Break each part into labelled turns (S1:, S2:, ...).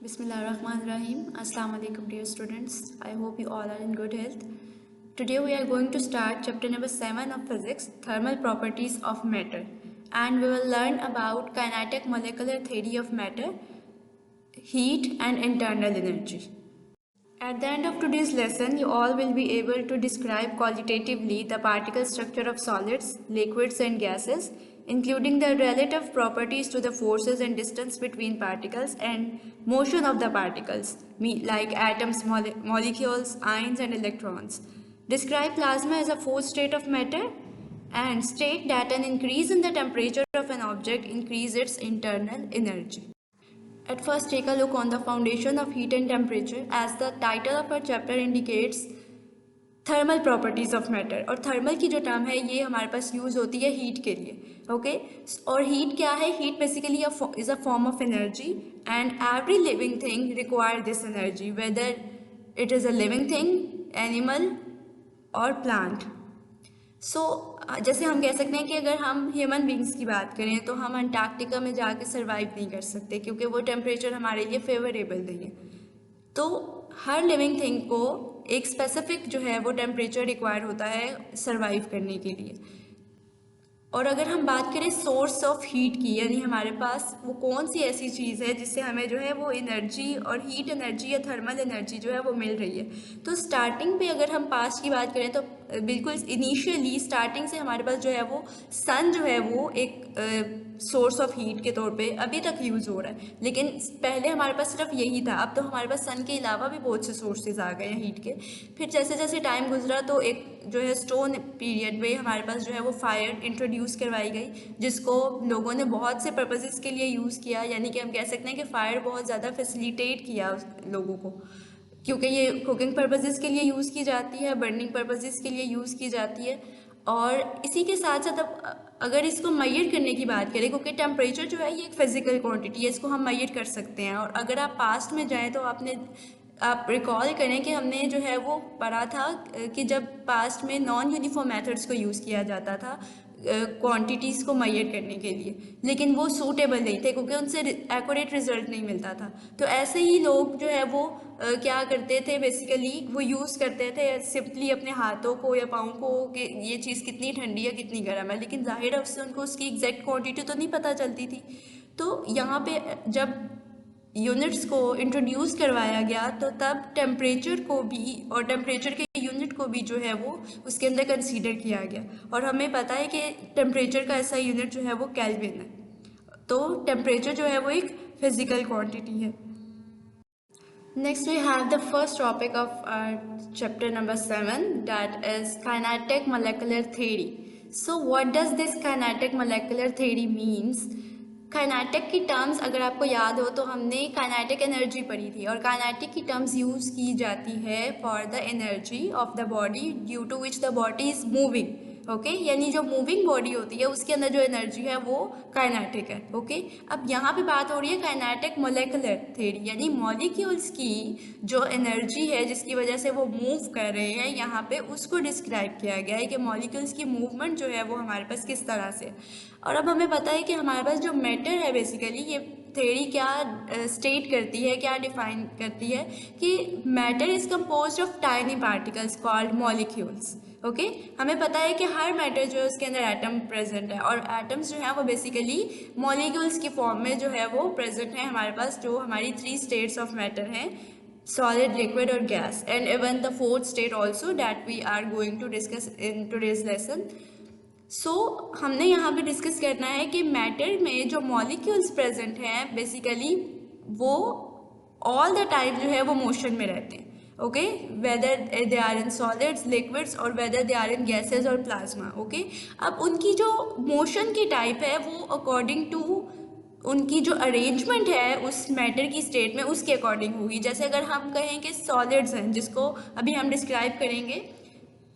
S1: Bismillahirrahmanirrahim. Assalamu alaikum dear students. I hope you all are in good health. Today we are going to start chapter number 7 of physics, thermal properties of matter, and we will learn about kinetic molecular theory of matter, heat and internal energy. At the end of today's lesson, you all will be able to describe qualitatively the particle structure of solids, liquids and gases, including the relative properties to the forces and distance between particles and motion of the particles, like atoms, molecules, ions and electrons. Describe plasma as a fourth state of matter and state that an increase in the temperature of an object increases its internal energy. At first, take a look on the foundation of heat and temperature. As the title of our chapter indicates, thermal properties of matter, और thermal की जो term है ये हमारे पास use होती है heat के लिए, ओके। और हीट क्या है? Heat basically is a form of energy and every living thing require this energy, whether it is a living thing, animal और प्लांट। जैसे हम कह सकते हैं कि अगर हम ह्यूमन बींग्स की बात करें तो हम अंटार्कटिका में जाके सर्वाइव नहीं कर सकते क्योंकि वो टेम्परेचर हमारे लिए फेवरेबल नहीं है। तो हर लिविंग थिंग को एक स्पेसिफिक जो है वो टेम्परेचर रिक्वायर होता है सर्वाइव करने के लिए। और अगर हम बात करें सोर्स ऑफ हीट की, यानी हमारे पास वो कौन सी ऐसी चीज़ है जिससे हमें जो है वो एनर्जी और हीट एनर्जी या थर्मल एनर्जी जो है वो मिल रही है, तो स्टार्टिंग पे अगर हम पास्ट की बात करें तो बिल्कुल इनिशियली स्टार्टिंग से हमारे पास जो है वो सन जो है वो एक सोर्स ऑफ हीट के तौर पे अभी तक यूज़ हो रहा है, लेकिन पहले हमारे पास सिर्फ यही था। अब तो हमारे पास सन के अलावा भी बहुत से सोर्सेज आ गए हैं हीट के। फिर जैसे जैसे टाइम गुजरा तो एक जो है स्टोन पीरियड में हमारे पास जो है वो फायर इंट्रोड्यूस करवाई गई, जिसको लोगों ने बहुत से पर्पसेस के लिए यूज़ किया, यानी कि हम कह सकते हैं कि फ़ायर बहुत ज़्यादा फैसिलिटेट किया लोगों को, क्योंकि ये कुकिंग पर्पसेस के लिए यूज़ की जाती है, बर्निंग पर्पसेस के लिए यूज़ की जाती है। और इसी के साथ साथ अब अगर इसको मेजर करने की बात करें, क्योंकि टेम्परेचर जो है ये एक फिजिकल क्वांटिटी है, इसको हम मेजर कर सकते हैं। और अगर आप पास्ट में जाएं तो आप रिकॉल करें कि हमने जो है वो पढ़ा था कि जब पास्ट में नॉन यूनिफॉर्म मेथड्स को यूज़ किया जाता था क्वांटिटीज़ को मेजर करने के लिए, लेकिन वो सूटेबल नहीं थे क्योंकि उनसे एक्यूरेट रिजल्ट नहीं मिलता था। तो ऐसे ही लोग जो है वो क्या करते थे, बेसिकली वो यूज़ करते थे सिंपली अपने हाथों को या पाँव को कि ये चीज़ कितनी ठंडी है कितनी गर्म है, लेकिन जाहिर है उससे उनको उसकी एग्जैक्ट क्वांटिटी तो नहीं पता चलती थी। तो यहाँ पे जब यूनिट्स को इंट्रोड्यूस करवाया गया तो तब टेम्परेचर को भी और टेम्परेचर के यूनिट को भी जो है वो उसके अंदर कंसीडर किया गया। और हमें पता है कि टेम्परेचर का ऐसा यूनिट जो है वो केल्विन है। तो टेम्परेचर जो है वो एक फिजिकल क्वांटिटी है। Next we have the first topic of our chapter number 7, that is kinetic molecular theory. So what does this kinetic molecular theory means? Kinetic की टर्म्स अगर आपको याद हो तो हमने काइनेटिक एनर्जी पढ़ी थी, और काइनेटिक की टर्म्स यूज़ की जाती है for the energy of the body due to which the body is moving, okay. यानी जो मूविंग बॉडी होती है उसके अंदर जो एनर्जी है वो काइनेटिक है, ओके। अब यहाँ पे बात हो रही है काइनेटिक मोलेकुलर थ्योरी, यानी मॉलिक्यूल्स की जो एनर्जी है जिसकी वजह से वो मूव कर रहे हैं, यहाँ पे उसको डिस्क्राइब किया गया है कि मॉलिक्यूल्स की मूवमेंट जो है वो हमारे पास किस तरह से। और अब हमें पता है कि हमारे पास जो मैटर है, बेसिकली ये थ्योरी क्या स्टेट करती है, क्या डिफाइन करती है कि matter is composed of tiny particles called molecules, okay. हमें पता है कि हर मैटर जो है उसके अंदर एटम प्रेजेंट है, और एटम्स जो है वो बेसिकली मॉलिक्यूल्स की फॉर्म में जो है वो प्रेजेंट है हमारे पास, जो हमारी 3 स्टेट्स ऑफ मैटर हैं, solid, liquid और gas, and even the fourth state also that we are going to discuss in today's lesson. हमने यहाँ पे डिस्कस करना है कि मैटर में जो मॉलिक्यूल्स प्रेजेंट हैं बेसिकली वो ऑल द टाइम जो है वो मोशन में रहते हैं, okay, whether they are in solids, liquids और whether they are in gases और प्लाज्मा, ओके। अब उनकी जो मोशन की टाइप है वो अकॉर्डिंग टू उनकी जो अरेंजमेंट है उस मैटर की स्टेट में उसके अकॉर्डिंग होगी। जैसे अगर हम कहें कि सॉलिड्स हैं, जिसको अभी हम डिस्क्राइब करेंगे,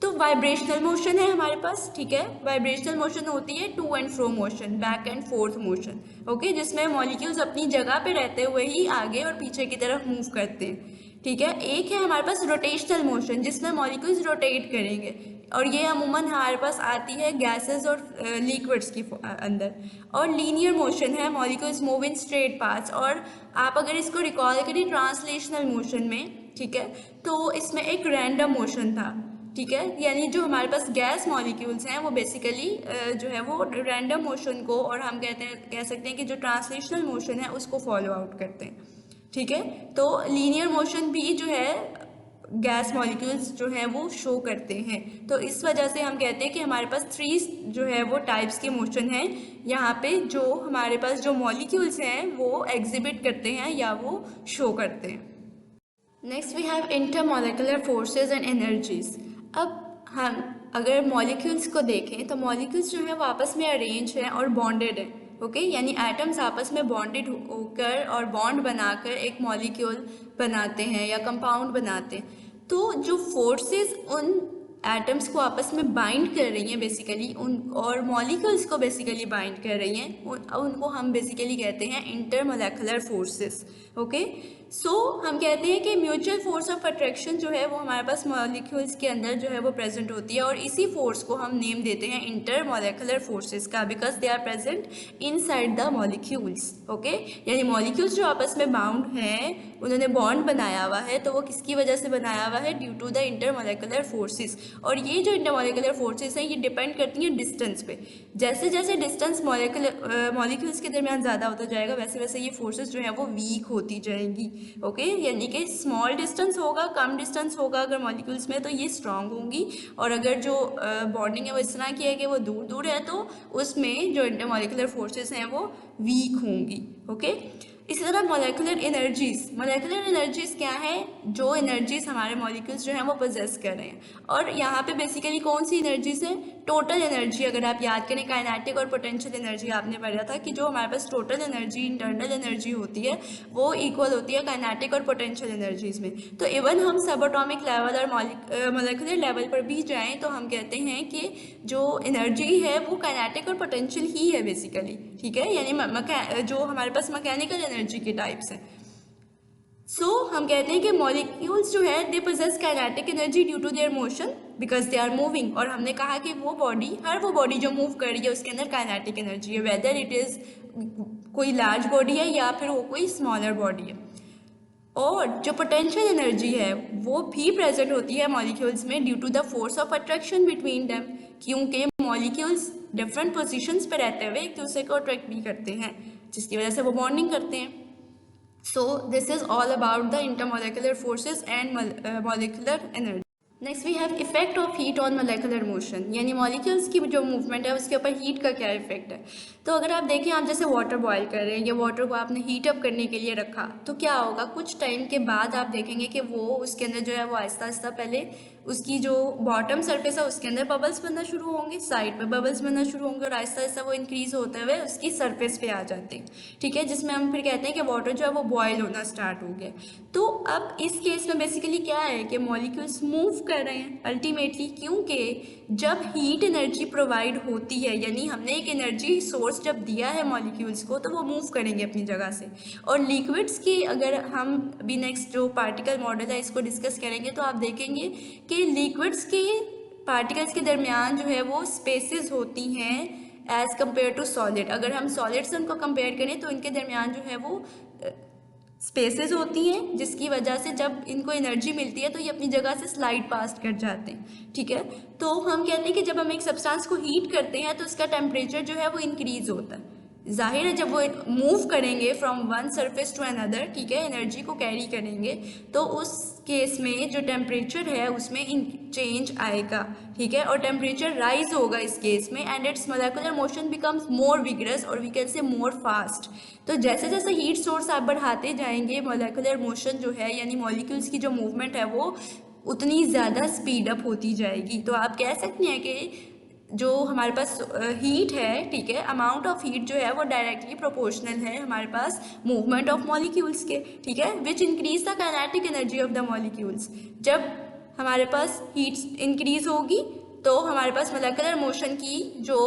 S1: तो वाइब्रेशनल मोशन है हमारे पास, ठीक है। वाइब्रेशनल मोशन होती है to and fro motion, back and forth motion, okay, जिसमें मॉलिक्यूल्स अपनी जगह पे रहते हुए ही आगे और पीछे की तरफ मूव करते हैं, ठीक है। एक है हमारे पास रोटेशनल मोशन, जिसमें मॉलिक्यूल्स रोटेट करेंगे, और ये अमूमन हमारे पास आती है गैसेस और लिक्विड्स की अंदर। और लीनियर मोशन है, molecules move in straight paths. और आप अगर इसको रिकॉल करें ट्रांसलेशनल मोशन में, ठीक है, तो इसमें एक रैंडम मोशन था, ठीक है, यानी जो हमारे पास गैस मॉलिक्यूल्स हैं वो बेसिकली जो है वो रैंडम मोशन को, और हम कह सकते हैं कि जो ट्रांसलेशनल मोशन है उसको फॉलो आउट करते हैं, ठीक है। तो लीनियर मोशन भी जो है गैस मॉलिक्यूल्स जो है वो शो करते हैं। तो इस वजह से हम कहते हैं कि हमारे पास 3 जो है वो टाइप्स के मोशन हैं यहाँ पे, जो हमारे पास जो मॉलिक्यूल्स हैं वो एग्जिबिट करते हैं या वो शो करते हैं। Next we have intermolecular forces and energies. अब हम अगर मॉलिक्यूल्स को देखें तो मॉलिक्यूल्स जो है वो आपस में अरेंज हैं और बॉन्डेड हैं, ओके, यानी एटम्स आपस में बॉन्डेड होकर और बॉन्ड बनाकर एक मॉलिक्यूल बनाते हैं या कंपाउंड बनाते हैं। तो जो फोर्सेस उन एटम्स को आपस में बाइंड कर रही हैं बेसिकली, उन और मॉलिक्यूल्स को बेसिकली बाइंड कर रही हैं, उनको हम बेसिकली कहते हैं इंटरमॉलिक्यूलर फोर्सेस, ओके। सो हम कहते हैं कि म्यूचुअल फोर्स ऑफ अट्रैक्शन जो है वो हमारे पास मॉलिक्यूल्स के अंदर जो है वो प्रेजेंट होती है, और इसी फोर्स को हम नेम देते हैं इंटरमॉलिक्यूलर फोर्सेस का, because they are present inside the molecules, okay. यानी मॉलिक्यूल्स जो आपस में बाउंड हैं, उन्होंने बॉन्ड बनाया हुआ है, तो वो किसकी वजह से बनाया हुआ है? Due to the intermolecular forces. और ये जो इंटरमॉलिक्यूलर फोर्सेस हैं ये डिपेंड करती हैं डिस्टेंस पे। जैसे जैसे डिस्टेंस मॉलिक्यूल्स के दरमियान ज़्यादा होता जाएगा, वैसे वैसे ये फोर्सेस जो है वो वीक होती जाएंगी, ओके। यानी कि स्मॉल डिस्टेंस होगा, कम डिस्टेंस होगा अगर मॉलिक्यूल्स में, तो ये स्ट्रांग होंगी, और अगर जो बॉन्डिंग है वो इस तरह की है कि वो दूर दूर है, तो उसमें जो इंटरमॉलिक्यूलर फोर्सेस हैं वो वीक होंगी, ओके। इसी तरह मॉलिक्यूलर एनर्जीज क्या है? जो एनर्जीज हमारे मॉलिक्यूल्स जो हैं वो पोजेस कर रहे हैं। और यहाँ पे बेसिकली कौन सी एनर्जीज है? Total energy. अगर आप याद करें काइनेटिक और पोटेंशियल एनर्जी आपने पढ़ा था कि जो हमारे पास टोटल एनर्जी, इंटरनल एनर्जी होती है वो इक्वल होती है काइनेटिक और पोटेंशियल एनर्जीज में। तो इवन हम सब एटॉमिक लेवल और मॉलिक्यूलर लेवल पर भी जाएँ तो हम कहते हैं कि जो एनर्जी है वो काइनेटिक और पोटेंशियल ही है बेसिकली, ठीक है। यानी जो हमारे पास मैकेनिकल एनर्जी के टाइप्स हैं। सो हम कहते हैं कि मॉलिक्यूल्स जो है they possess kinetic energy due to their motion because they are moving. और हमने कहा कि वो बॉडी जो मूव कर रही है उसके अंदर काइनेटिक एनर्जी है, वेदर इट इज़ कोई लार्ज बॉडी है या फिर वो कोई स्मॉलर बॉडी है। और जो पोटेंशियल एनर्जी है वो भी प्रेजेंट होती है मॉलिक्यूल्स में due to the force of attraction between them, क्योंकि मॉलिक्यूल्स डिफरेंट पोजीशंस पे रहते हुए एक दूसरे को अट्रैक्ट भी करते हैं, जिसकी वजह से वो बॉन्डिंग करते हैं। So this is all about the intermolecular forces and molecular energy. Next we have effect of heat on molecular motion, यानी मॉलिक्यूल्स की जो मूवमेंट है उसके ऊपर हीट का क्या इफेक्ट है। तो अगर आप देखें, आप जैसे वाटर बॉयल कर रहे हैं या वाटर को आपने हीट अप करने के लिए रखा, तो क्या होगा? कुछ टाइम के बाद आप देखेंगे कि वो उसके अंदर जो है वो आहिस्ता आहिस्ता पहले उसकी जो बॉटम सरफेस है उसके अंदर बबल्स बनना शुरू होंगे, साइड पे बबल्स बनना शुरू होंगे, और आहिस्ता आहिस्ता वो इंक्रीज होते हुए उसकी सरफेस पे आ जाते हैं, ठीक है, जिसमें हम फिर कहते हैं कि वाटर जो है वो बॉयल होना स्टार्ट हो गया। तो अब इस केस में बेसिकली क्या है कि मॉलिक्यूल्स मूव कर रहे हैं अल्टीमेटली, क्योंकि जब हीट एनर्जी प्रोवाइड होती है, यानी हमने एक एनर्जी सोर्स जब दिया है मॉलिक्यूल्स को, तो वो मूव करेंगे अपनी जगह से। और लिक्विड्स की अगर हम अभी नेक्स्ट जो पार्टिकल मॉडल है इसको डिस्कस करेंगे, तो आप देखेंगे कि लिक्विड्स के पार्टिकल्स के दरमियान जो है वो स्पेसेस होती हैं एज़ कम्पेयर टू सॉलिड। अगर हम सॉलिड से उनको कंपेयर करें तो इनके दरमियान जो है वो स्पेसेस होती हैं, जिसकी वजह से जब इनको एनर्जी मिलती है तो ये अपनी जगह से स्लाइड पास कर जाते हैं, ठीक है। तो हम कहते हैं कि जब हम एक सब्सटेंस को हीट करते हैं तो उसका टेम्परेचर जो है वो इंक्रीज होता है। जाहिर है जब वो मूव करेंगे from one surface to another, ठीक है, एनर्जी को कैरी करेंगे, तो उस केस में जो टेम्परेचर है उसमें चेंज आएगा, ठीक है, और टेम्परेचर राइज होगा इस केस में, and its molecular motion becomes more vigorous और we can say more fast. तो जैसे जैसे हीट सोर्स आप बढ़ाते जाएंगे, मोलेकुलर मोशन जो है यानी मॉलिक्यूल्स की जो मूवमेंट है वो उतनी ज़्यादा स्पीड अप होती जाएगी। तो आप कह सकते हैं कि जो हमारे पास हीट है, ठीक है, अमाउंट ऑफ हीट जो है वो डायरेक्टली प्रोपोर्शनल है हमारे पास मूवमेंट ऑफ मॉलिक्यूल्स के, ठीक है, which increase the kinetic energy of the molecules. जब हमारे पास हीट इंक्रीज होगी तो हमारे पास मोलेकुलर मोशन की जो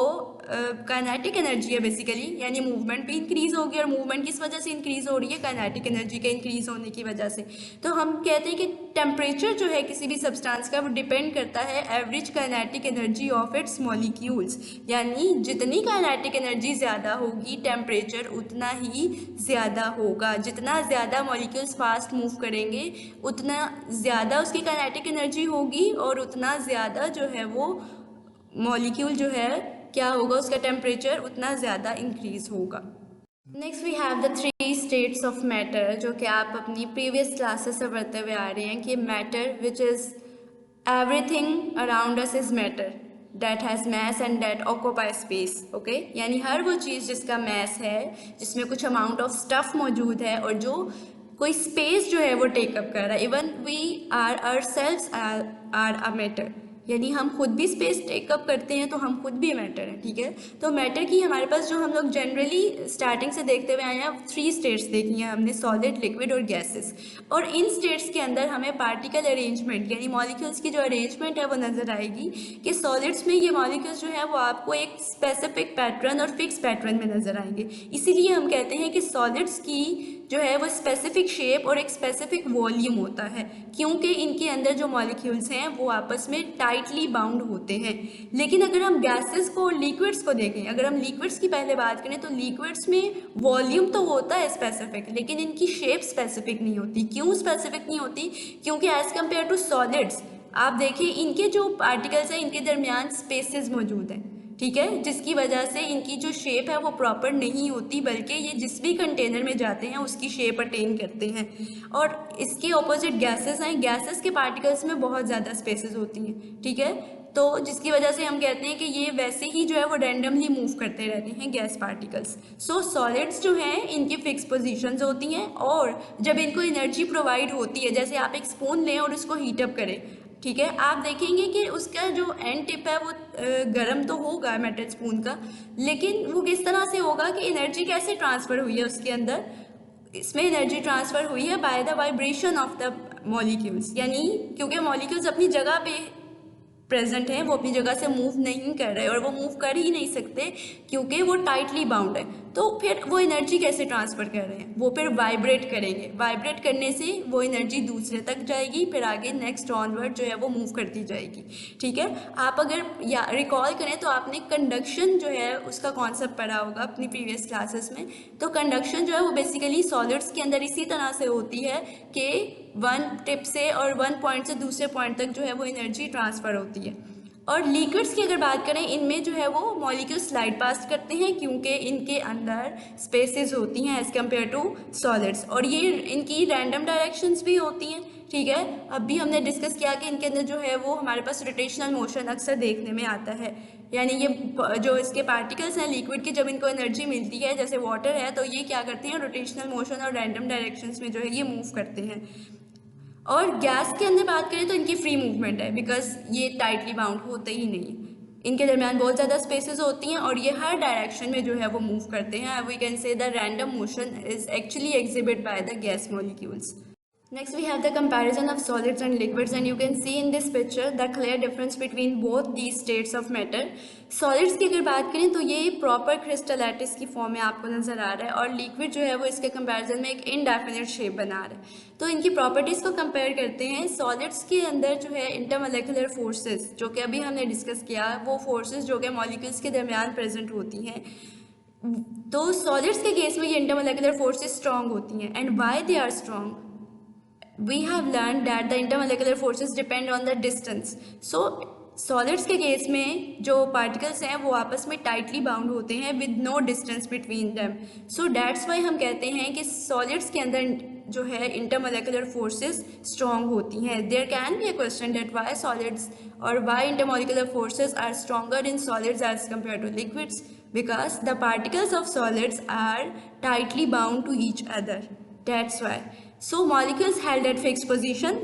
S1: काइनेटिक एनर्जी है बेसिकली, यानी मूवमेंट भी इंक्रीज होगी, और मूवमेंट किस वजह से इंक्रीज हो रही है, काइनेटिक एनर्जी के इंक्रीज होने की वजह से। तो हम कहते हैं कि टेम्परेचर जो है किसी भी सब्सटेंस का वो डिपेंड करता है average kinetic energy of its molecules, यानी जितनी काइनेटिक एनर्जी ज़्यादा होगी टेम्परेचर उतना ही ज़्यादा होगा। जितना ज़्यादा मॉलिक्यूल्स फास्ट मूव करेंगे उतना ज़्यादा उसकी काइनेटिक एनर्जी होगी, और उतना ज़्यादा जो है वो मॉलिक्यूल जो है क्या होगा, उसका टेम्परेचर उतना ज़्यादा इंक्रीज होगा। Next we have the 3 states of matter, जो कि आप अपनी प्रीवियस क्लासेस से पढ़ते हुए आ रहे हैं कि matter which is everything around us is matter that has mass and that occupy space. Okay, यानी हर वो चीज़ जिसका मैस है, जिसमें कुछ अमाउंट ऑफ स्टफ मौजूद है और जो कोई स्पेस जो है वो टेकअप कर रहा है। Even we are ourselves are a matter, यानी हम खुद भी स्पेस टेकअप करते हैं तो हम खुद भी मैटर हैं। ठीक है, तो मैटर की हमारे पास जो हम लोग जनरली स्टार्टिंग से देखते हुए आए हैं 3 स्टेट्स देखी हैं हमने, सॉलिड, लिक्विड और गैसेस। और इन स्टेट्स के अंदर हमें पार्टिकल अरेंजमेंट यानी मॉलिक्यूल्स की जो अरेंजमेंट है वो नज़र आएगी कि सॉलिड्स में ये मॉलिक्यूल्स जो है वो आपको एक स्पेसिफिक पैटर्न और फिक्स पैटर्न में नज़र आएंगे। इसीलिए हम कहते हैं कि सॉलिड्स की जो है वो स्पेसिफिक शेप और एक स्पेसिफिक वॉल्यूम होता है, क्योंकि इनके अंदर जो मॉलिक्यूल्स हैं वो आपस में टाइटली बाउंड होते हैं। लेकिन अगर हम गैसेस को और लिक्विड्स को देखें, अगर हम लिक्विड्स की पहले बात करें तो लिक्विड्स में वॉल्यूम तो होता है स्पेसिफिक, लेकिन इनकी शेप स्पेसिफिक नहीं होती। क्यों स्पेसिफिक नहीं होती? क्योंकि एज कम्पेयर टू सॉलिड्स आप देखिए इनके जो पार्टिकल्स हैं इनके दरमियान स्पेसेस मौजूद हैं। ठीक है, जिसकी वजह से इनकी जो शेप है वो प्रॉपर नहीं होती, बल्कि ये जिस भी कंटेनर में जाते हैं उसकी शेप अटेन करते हैं। और इसके ऑपोजिट गैसेस हैं, गैसेस के पार्टिकल्स में बहुत ज़्यादा स्पेसेस होती हैं। ठीक है, तो जिसकी वजह से हम कहते हैं कि ये वैसे ही जो है वो रैंडमली मूव करते रहते हैं गैस पार्टिकल्स। सो सॉलिड्स जो हैं इनकी फिक्स पोजीशंस होती हैं, और जब इनको एनर्जी प्रोवाइड होती है, जैसे आप एक स्पून लें और उसको हीटअप करें, ठीक है, आप देखेंगे कि उसका जो एंड टिप है वो गर्म तो होगा मेटल स्पून का, लेकिन वो किस तरह से होगा कि एनर्जी कैसे ट्रांसफ़र हुई है उसके अंदर। इसमें एनर्जी ट्रांसफ़र हुई है by the vibration of the molecules, यानी क्योंकि मॉलिक्यूल्स अपनी जगह पे प्रेजेंट हैं, वो अपनी जगह से मूव नहीं कर रहे और वो मूव कर ही नहीं सकते क्योंकि वो टाइटली बाउंड है। तो फिर वो एनर्जी कैसे ट्रांसफ़र कर रहे हैं? वो फिर वाइब्रेट करेंगे, वाइब्रेट करने से वो एनर्जी दूसरे तक जाएगी, फिर आगे नेक्स्ट ऑनवर्ड जो है वो मूव करती जाएगी। ठीक है, आप अगर या रिकॉल करें तो आपने कंडक्शन जो है उसका कॉन्सेप्ट पढ़ा होगा अपनी प्रीवियस क्लासेस में। तो कंडक्शन जो है वो बेसिकली सॉलिड्स के अंदर इसी तरह से होती है कि वन टिप से और वन पॉइंट से दूसरे पॉइंट तक जो है वो एनर्जी ट्रांसफ़र होती है। और लिक्विड्स की अगर बात करें, इनमें जो है वो मॉलिक्यूल स्लाइड पास करते हैं क्योंकि इनके अंदर स्पेसेस होती हैं एज़ कम्पेयर टू सॉलिड्स, और ये इनकी रैंडम डायरेक्शंस भी होती हैं। ठीक है, अभी हमने डिस्कस किया कि इनके अंदर जो है वो हमारे पास रोटेशनल मोशन अक्सर देखने में आता है, यानी ये जो इसके पार्टिकल्स हैं लिक्विड की, जब इनको एनर्जी मिलती है जैसे वाटर है तो ये क्या करते हैं, रोटेशनल मोशन और रैंडम डायरेक्शंस में जो है ये मूव करते हैं। और गैस के अंदर बात करें तो इनकी फ्री मूवमेंट है, बिकॉज ये टाइटली बाउंड होते ही नहीं, इनके दरमियान बहुत ज़्यादा स्पेसेस होती हैं और ये हर डायरेक्शन में जो है वो मूव करते हैं। We can say the random motion is actually exhibit by the gas molecules. Next we have the comparison of solids and liquids, and you can see in this picture the clear difference between both these states of matter. Solids की अगर बात करें तो ये proper क्रिस्टलैटिस की form में आपको नज़र आ रहा है, और लिक्विड जो है वो इसके कंपैरिजन में एक इनडेफिनिट शेप बना रहा है। तो इनकी प्रॉपर्टीज़ को कंपेयर करते हैं। सॉलिड्स के अंदर जो है इंटरमोलेकुलर फोर्सेस, जो कि अभी हमने डिस्कस किया, वो फोर्सेस जो कि मॉलिक्यूल्स के दरमियान प्रेजेंट होती हैं, तो सॉलिड्स के केस में ये इंटरमोलेकुलर फोर्सेस स्ट्रॉन्ग होती हैं। And why they are strong? We have learned that the intermolecular forces depend on the distance. So solids के केस में जो पार्टिकल्स हैं वो आपस में टाइटली बाउंड होते हैं with no distance between them. So that's why हम कहते हैं कि सॉलिड्स के अंदर जो है इंटरमोलेकुलर फोर्सेस स्ट्रॉन्ग होती हैं। There can be a question that why solids और why intermolecular forces are stronger in solids as compare to liquids, because the particles of solids are tightly bound to each other, that's why. So molecules held at fixed position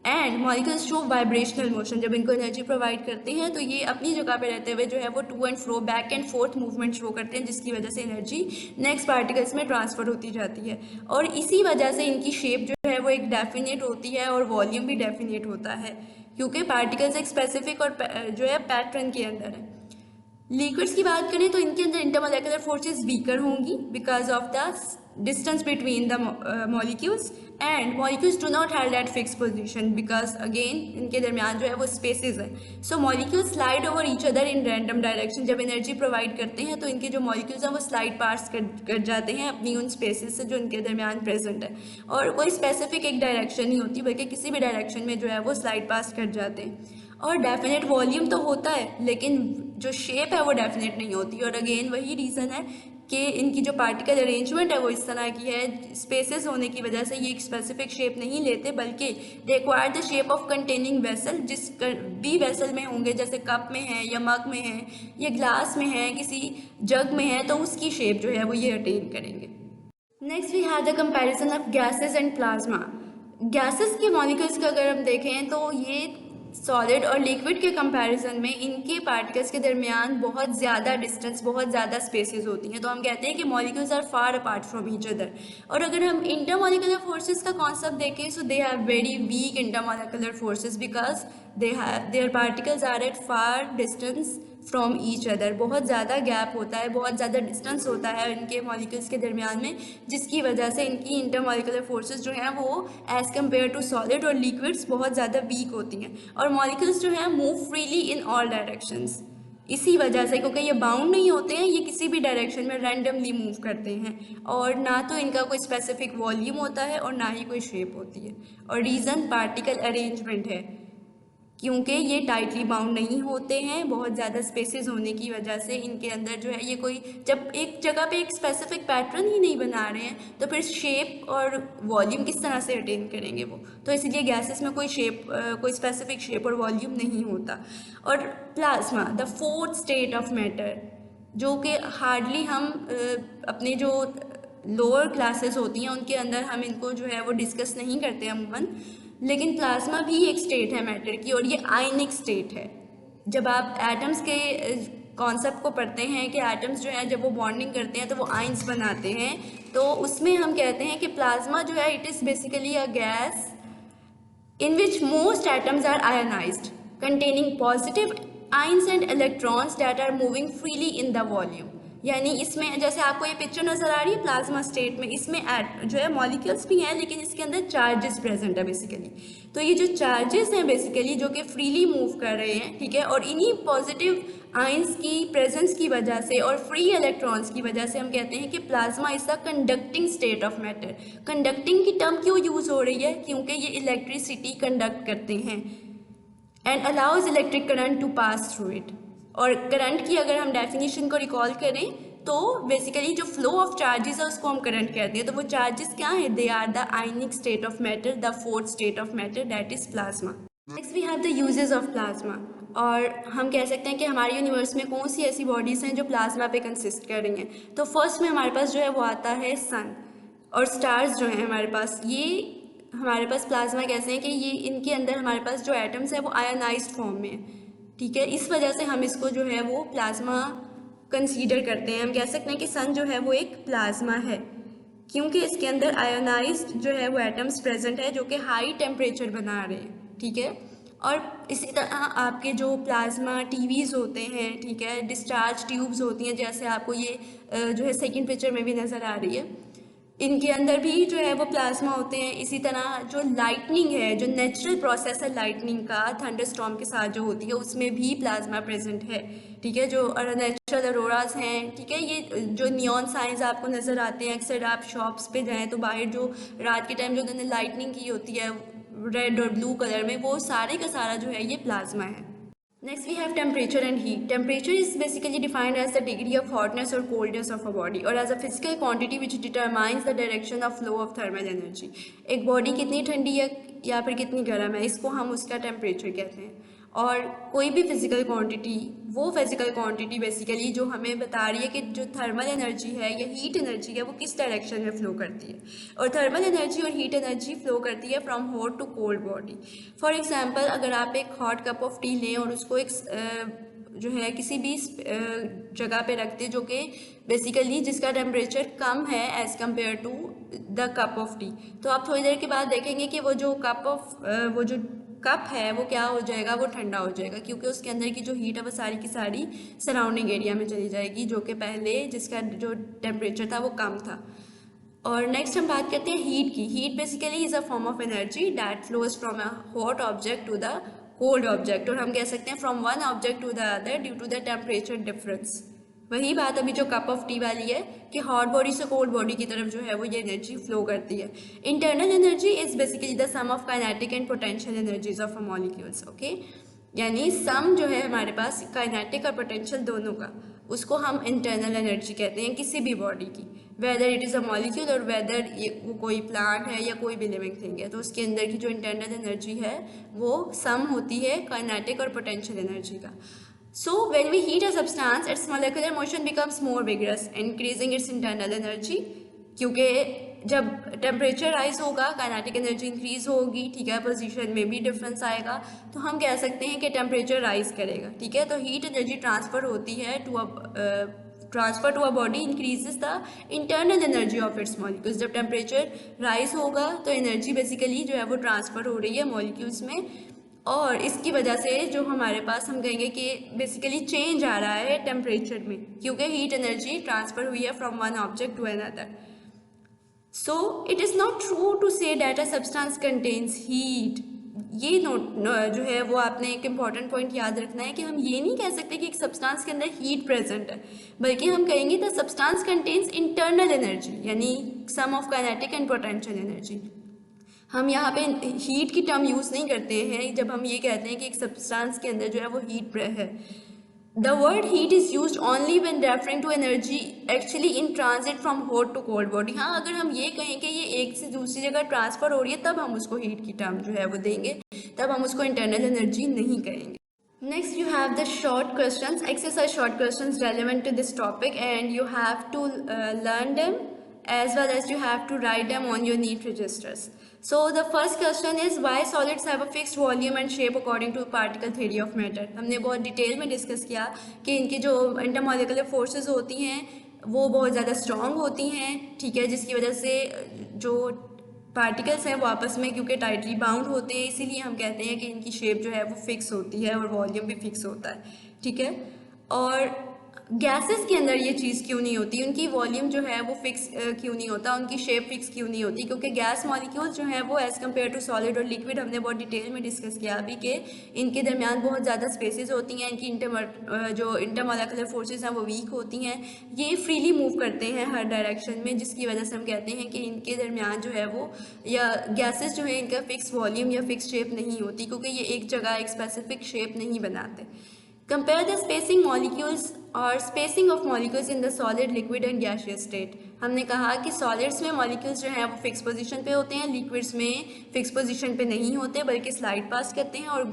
S1: and molecules show vibrational motion. जब इनको energy provide करते हैं तो ये अपनी जगह पे रहते हुए जो है वो to and fro, back and forth movement show करते हैं, जिसकी वजह से एनर्जी नेक्स्ट पार्टिकल्स में ट्रांसफ़र होती जाती है। और इसी वजह से इनकी शेप जो है वो एक डेफिनेट होती है और वॉल्यूम भी डेफिनेट होता है, क्योंकि पार्टिकल्स एक स्पेसिफिक और जो है पैटर्न के अंदर है। लिक्विड्स की बात करें तो इनके अंदर इंटरमोलेकुलर फोर्सेस वीकर होंगी because of the distance between the molecules and molecules do not have that fixed position because again इनके दरमियान जो है वो spaces है. So molecules slide over each other in random direction. जब energy provide करते हैं तो इनके जो molecules हैं वो slide pass कर जाते हैं अपनी उन spaces से जो इनके दरमियान present है, और कोई specific एक direction नहीं होती बल्कि किसी भी direction में जो है वो slide pass कर जाते हैं. और डेफिनेट वॉल्यूम तो होता है लेकिन जो शेप है वो डेफिनेट नहीं होती, और अगेन वही रीज़न है कि इनकी जो पार्टिकल अरेंजमेंट है वो इस तरह की है, स्पेसेस होने की वजह से ये एक स्पेसिफिक शेप नहीं लेते बल्कि they require the shape of containing vessel. जिस भी वेसल में होंगे, जैसे कप में है या मग में है या ग्लास में है, किसी जग में है, तो उसकी शेप जो है वो ये अटेन करेंगे. Next we have the comparison of gases and plasma. Gases के मॉलिक्यूल्स का अगर हम देखें तो ये सॉलिड और लिक्विड के कंपैरिजन में इनके पार्टिकल्स के दरमियान बहुत ज़्यादा डिस्टेंस, बहुत ज़्यादा स्पेसेस होती हैं, तो हम कहते हैं कि molecules are far apart from each other. और अगर हम इंटरमॉलिकुलर फोर्सेस का कॉन्सेप्ट देखें, so they have very weak intermolecular forces because their particles are at far distance from each other. बहुत ज़्यादा गैप होता है, बहुत ज़्यादा डिस्टेंस होता है इनके मॉलिक्यूल्स के दरमियान में, जिसकी वजह से इनकी इंटरमॉलिकुलर फोर्सेस जो हैं वो एज़ कम्पेयर टू सॉलिड और लिक्विड्स बहुत ज़्यादा वीक होती हैं. और मॉलिक्यूल्स जो हैं move freely in all directions. इसी वजह से, क्योंकि ये बाउंड नहीं होते हैं, ये किसी भी डायरेक्शन में रैंडमली मूव करते हैं, और ना तो इनका कोई स्पेसिफिक वॉल्यूम होता है और ना ही कोई शेप होती है. और रीज़न पार्टिकल अरेंजमेंट है, क्योंकि ये टाइटली बाउंड नहीं होते हैं, बहुत ज़्यादा स्पेसेस होने की वजह से इनके अंदर जो है ये कोई, जब एक जगह पे एक स्पेसिफिक पैटर्न ही नहीं बना रहे हैं तो फिर शेप और वॉल्यूम किस तरह से अटेन करेंगे वो. तो इसलिए गैसेस में कोई शेप, कोई स्पेसिफिक शेप और वॉल्यूम नहीं होता. और plasma, the fourth state of matter, जो कि हार्डली हम अपने जो लोअर क्लासेस होती हैं उनके अंदर हम इनको जो है वो डिस्कस नहीं करते अमूमन, लेकिन प्लाज्मा भी एक स्टेट है मैटर की, और ये आयनिक स्टेट है. जब आप एटम्स के कॉन्सेप्ट को पढ़ते हैं कि एटम्स जो हैं जब वो बॉन्डिंग करते हैं तो वो आइंस बनाते हैं, तो उसमें हम कहते हैं कि प्लाज्मा जो है it is basically a gas in which most atoms are ionized, containing positive ions and electrons that are moving freely in the volume. यानी इसमें जैसे आपको ये पिक्चर नज़र आ रही है प्लाज्मा स्टेट में, इसमें जो है मॉलिक्यूल्स भी हैं लेकिन इसके अंदर चार्जेस प्रेजेंट है बेसिकली. तो ये जो चार्जेस हैं बेसिकली जो कि फ्रीली मूव कर रहे हैं, ठीक है, और इन्हीं पॉजिटिव आइंस की प्रेजेंस की वजह से और फ्री इलेक्ट्रॉन्स की वजह से हम कहते हैं कि plasma is the conducting state of matter. Conducting की टर्म क्यों यूज़ हो रही है? क्योंकि ये इलेक्ट्रिसिटी कंडक्ट करते हैं and allows electric current to pass through it. और करंट की अगर हम डेफिनेशन को रिकॉल करें तो बेसिकली जो फ्लो ऑफ चार्जेस है उसको हम करंट कहते हैं. तो वो चार्जेस क्या है? They are the ionic state of matter, the fourth state of matter, that is plasma. Next we have the uses of plasma. और हम कह सकते हैं कि हमारे यूनिवर्स में कौन सी ऐसी बॉडीज़ हैं जो प्लाज्मा पे कंसिस्ट कर रही हैं. तो फर्स्ट में हमारे पास जो है वो आता है सन, और स्टार्स जो हैं हमारे पास, ये हमारे पास प्लाज्मा कैसे हैं कि ये इनके अंदर हमारे पास जो एटम्स हैं वो आयोनाइज्ड फॉर्म में है, ठीक है. इस वजह से हम इसको जो है वो प्लाज्मा कंसीडर करते हैं. हम कह सकते हैं कि सन जो है वो एक प्लाज्मा है क्योंकि इसके अंदर आयोनाइज्ड जो है वो एटम्स प्रेजेंट है जो कि हाई टेम्परेचर बना रहे हैं, ठीक है. और इसी तरह आपके जो प्लाज्मा टीवीज़ होते हैं, ठीक है, डिस्चार्ज ट्यूब्स होती हैं, जैसे आपको ये जो है सेकंड पिक्चर में भी नज़र आ रही है, इनके अंदर भी जो है वो प्लाज्मा होते हैं. इसी तरह जो लाइटनिंग है, जो नेचुरल प्रोसेस है लाइटनिंग का, थंडरस्टॉर्म के साथ जो होती है उसमें भी प्लाज्मा प्रेजेंट है, ठीक है. जो नेचुरल अरोरास हैं, ठीक है, ये जो नियॉन साइंस आपको नज़र आते हैं, अक्सर आप शॉप्स पे जाएं तो बाहर जो रात के टाइम जो उन्होंने लाइटनिंग की होती है रेड और ब्लू कलर में, वो सारे का सारा जो है ये प्लाज्मा है. Next we have temperature and heat. Temperature is basically defined as the degree of hotness or coldness of a body or as a physical quantity which determines the direction of flow of thermal energy. एक body कितनी ठंडी है या फिर कितनी गर्म है, इसको हम उसका टेम्परेचर कहते हैं. और कोई भी फिज़िकल क्वांटिटी, वो फिज़िकल क्वांटिटी बेसिकली जो हमें बता रही है कि जो थर्मल एनर्जी है या हीट एनर्जी है वो किस डायरेक्शन में फ़्लो करती है. और थर्मल एनर्जी और हीट एनर्जी फ़्लो करती है from hot to cold body. For example अगर आप एक हॉट कप ऑफ टी लें और उसको एक जो है किसी भी जगह पे रखते जो कि बेसिकली जिसका टेम्परेचर कम है as compare to the cup of tea, तो आप थोड़ी देर के बाद देखेंगे कि वो जो कप है वो क्या हो जाएगा, वो ठंडा हो जाएगा, क्योंकि उसके अंदर की जो हीट है वो सारी की सारी सराउंडिंग एरिया में चली जाएगी, जो कि पहले जिसका जो टेम्परेचर था वो कम था। और नेक्स्ट हम बात करते हैं हीट की। Heat basically is a form of energy that flows from a hot object to the cold object, और हम कह सकते हैं from one object to the other due to the temperature difference. वही बात अभी जो कप ऑफ टी वाली है कि हॉट बॉडी से कोल्ड बॉडी की तरफ जो है वो ये एनर्जी फ्लो करती है। Internal energy is basically the sum of kinetic and potential energies of a molecules, okay. यानी सम जो है हमारे पास काइनेटिक और पोटेंशियल दोनों का, उसको हम इंटरनल एनर्जी कहते हैं किसी भी बॉडी की, whether it is a molecule और वेदर वो कोई प्लांट है या कोई भी लिविंग थिंग है। तो उसके अंदर की जो इंटरनल एनर्जी है वो सम होती है काइनेटिक और पोटेंशियल एनर्जी का। So when we heat a substance, its molecular motion becomes more vigorous, increasing its internal energy. क्योंकि जब टेम्परेचर राइज होगा काइनेटिक एनर्जी इंक्रीज होगी, ठीक है, पोजीशन में भी डिफरेंस आएगा, तो हम कह सकते हैं कि टेम्परेचर राइज करेगा, ठीक है। तो हीट एनर्जी ट्रांसफर होती है transfer to a body increases the internal energy of its molecules. जब टेम्परेचर राइज होगा तो एनर्जी बेसिकली जो है वो ट्रांसफर हो रही है मॉलिक्यूल्स में, और इसकी वजह से जो हमारे पास हम कहेंगे कि बेसिकली चेंज आ रहा है टेम्परेचर में, क्योंकि हीट एनर्जी ट्रांसफर हुई है from one object to another. So it is not true to say that a substance contains heat. ये जो है वो आपने एक इम्पॉर्टेंट पॉइंट याद रखना है कि हम ये नहीं कह सकते कि एक सब्सटेंस के अंदर हीट प्रेजेंट है, बल्कि हम कहेंगे the substance contains internal energy, यानी sum of kinetic and potential energy. हम यहाँ पे हीट की टर्म यूज़ नहीं करते हैं जब हम ये कहते हैं कि एक सब्सटेंस के अंदर जो है वो हीट है। The word heat is use only when referring to energy actually in transit from hot to cold body. हाँ, अगर हम ये कहें कि ये एक से दूसरी जगह ट्रांसफर हो रही है तब हम उसको हीट की टर्म जो है वो देंगे, तब हम उसको इंटरनल एनर्जी नहीं कहेंगे। Next, you have the short questions, exercise short questions relevant to this topic, and you have to learn them as well as you have to write them on your neat registers. So the first question is why solids have a fixed volume and shape according to particle theory of matter. हमने बहुत detail में discuss किया कि इनकी जो intermolecular forces होती हैं वो बहुत ज़्यादा स्ट्रॉन्ग होती हैं, ठीक है, जिसकी वजह से जो पार्टिकल्स हैं वो आपस में क्योंकि टाइटली बाउंड होते हैं, इसीलिए हम कहते हैं कि इनकी शेप जो है वो फिक्स होती है और वॉल्यूम भी फिक्स होता है, ठीक है। और गैसेस के अंदर ये चीज़ क्यों नहीं होती, उनकी वॉल्यूम जो है वो फिक्स क्यों नहीं होता, उनकी शेप फिक्स क्यों नहीं होती, क्योंकि गैस मॉलिक्यूल जो है वो एज़ कम्पेयर टू सॉलिड और लिक्विड हमने बहुत डिटेल में डिस्कस किया अभी कि इनके दरमियान बहुत ज़्यादा स्पेसेस होती हैं, इनकी जो इंटरमॉलिक्यूलर फोर्सेस हैं वो वीक होती हैं, ये फ्रीली मूव करते हैं हर डायरेक्शन में, जिसकी वजह से हम कहते हैं कि इनके दरमियान जो है वो या गैसेस जो है इनका फिक्स वॉल्यूम या फिक्स शेप नहीं होती, क्योंकि ये एक जगह एक स्पेसिफिक शेप नहीं बनाते। Compare the spacing molecules और spacing of molecules in the solid, liquid and gaseous state. हमने कहा कि सॉलिड्स में मॉलिक्यूल्स जो हैं वो फिक्स पोजीशन पे होते हैं, लिक्विड्स में फिक्स पोजीशन पे नहीं होते बल्कि स्लाइड पास करते हैं, और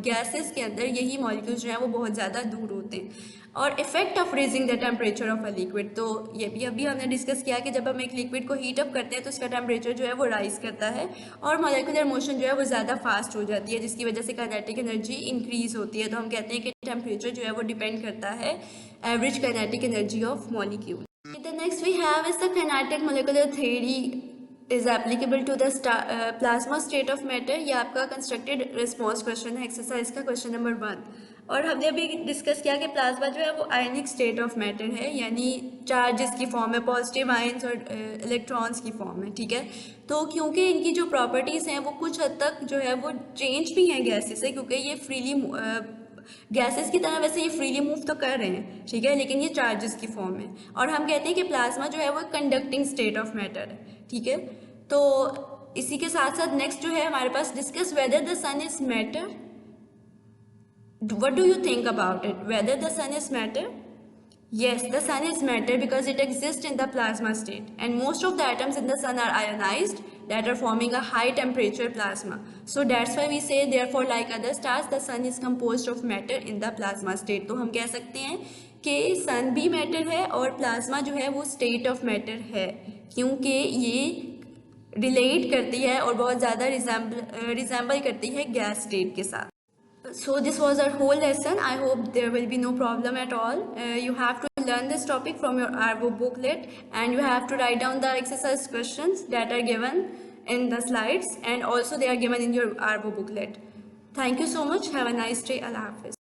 S1: गैसेस के अंदर यही मॉलिक्यूल्स जो हैं वो बहुत ज़्यादा दूर होते हैं। और effect of raising the temperature of a liquid, तो ये भी अभी हमने डिस्कस किया कि जब हम एक लिक्विड को हीट अप करते हैं तो उसका टेम्परेचर जो है वो राइज करता है और मॉलिक्यूलर मोशन जो है वो ज़्यादा फास्ट हो जाती है, जिसकी वजह से काइनेटिक एनर्जी इंक्रीज होती है। तो हम कहते हैं कि टेम्परेचर जो है वो डिपेंड करता है average kinetic energy of molecule. The next we have is the kinetic molecular theory is applicable to the plasma state of matter। ये आपका कंस्ट्रक्टेड रिस्पॉन्स क्वेश्चन है, एक्सरसाइज का क्वेश्चन नंबर 1। और हमने अभी डिस्कस किया कि प्लाज्मा जो है वो आयनिक स्टेट ऑफ मैटर है, यानी चार्जेस की फॉर्म है, पॉजिटिव आयंस और इलेक्ट्रॉन्स की फॉर्म है, ठीक है। तो क्योंकि इनकी जो प्रॉपर्टीज़ हैं वो कुछ हद तक जो है वो चेंज भी हैं गैसेस से, क्योंकि ये फ्रीली गैसेस की तरह वैसे ये फ्रीली मूव तो कर रहे हैं, ठीक है, लेकिन ये चार्जेस की फॉर्म है। और हम कहते हैं कि प्लाज्मा जो है वो कंडक्टिंग स्टेट ऑफ मैटर है, ठीक है। तो इसी के साथ साथ नेक्स्ट जो है हमारे पास discuss whether the sun is matter. What do you think about it? Whether the sun is matter? Yes, the sun is matter because it exists in the plasma state, and most of the atoms in the sun are ionized, that are forming a high temperature plasma. So that's why we say therefore like other stars the sun is composed of matter in the plasma state. तो हम कह सकते हैं कि sun भी matter है और plasma जो है वो state of matter है, क्योंकि ये relate करती है और बहुत ज़्यादा resemble करती है gas state के साथ। So this was our whole lesson. I hope there will be no problem at all. You have to learn this topic from your ARVO booklet, and you have to write down the exercise questions that are given in the slides, and also they are given in your ARVO booklet. Thank you so much. Have a nice day. Allah Hafiz.